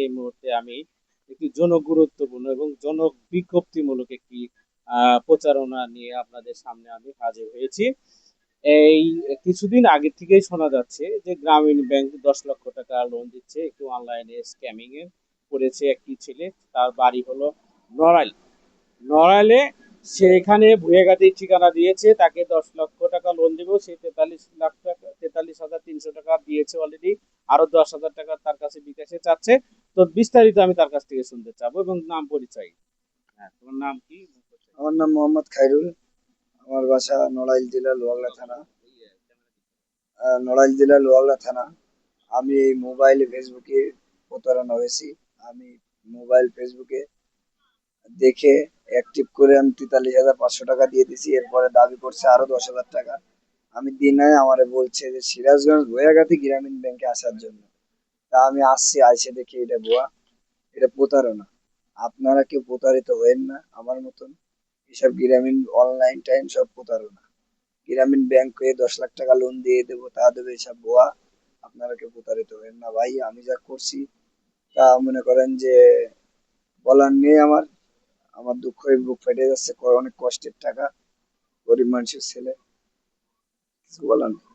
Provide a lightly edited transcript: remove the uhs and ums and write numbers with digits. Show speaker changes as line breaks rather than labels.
এই মুহূর্তে আমি একটি জনগুরুত্বপূর্ণ এবং জনবিজ্ঞপ্তিমূলক একটি প্রচারণা নিয়ে আপনাদের সামনে আমি হাজির হয়েছি। এই কিছুদিন আগে থেকেই শোনা যাচ্ছে যে গ্রামীণ ব্যাংক 10 লক্ষ টাকা লোন দিচ্ছে একটু অনলাইনে স্ক্যামিং এ পড়েছে একটি ছেলে। তার বাড়ি হলো নড়াইল। নড়াইলে সেখানে ভুয়াগাতির ঠিকানা দিয়েছে, তাকে 10 লক্ষ টাকা লোন দেবো, সে 43 লাখ টাকা, 43,300 টাকা দিয়েছে অলরেডি। আরো 10,000 টাকা তার কাছে বিকাশে চাচ্ছে। তো বিস্তারিত আমি তার কাছ থেকে শুনতে চাবো এবং নাম পরিচয়। হ্যাঁ, তোমার নাম কি?
আমার নাম মোহাম্মদ খাইরুল। আমার বাসা নড়াইল জেলা লোহাগড়া থানা। নড়াইল জেলা লোহাগড়া থানা। আমি এই মোবাইলে ফেসবুকে প্রতারণা হয়েছি। আমি মোবাইল ফেসবুকে দেখে অ্যাক্টিভ করে আমি 43,500 টাকা দিয়ে দিছি। এরপরে দাবি করছে আরো 10,000 টাকা। আমি দিনে আমারে বলছে যে সিরাজগঞ্জ ভুয়াগাতি গ্রামীণ ব্যাংকে আসার জন্য। তা আমি আসছি, আইসে দেখি এটা ভুয়া, এটা প্রতারণা। আপনারা কেউ প্রতারিত হয়েন না আমার মতন। এসব গ্রামীণ অনলাইন টাইম সব প্রতারণা। গ্রামীণ ব্যাংকে 10 লাখ টাকা লোন দিয়ে দেবো, তা দেবে, এসব ভুয়া। আপনারা কেউ প্রতারিত হবেন না ভাই। আমি যা করছি তা মনে করেন যে বলার নেই আমার। আমার দুঃখের বুক ফেটে যাচ্ছে, অনেক কষ্টের টাকা, গরিব মানুষের ছেলে, কিছু বলার নেই।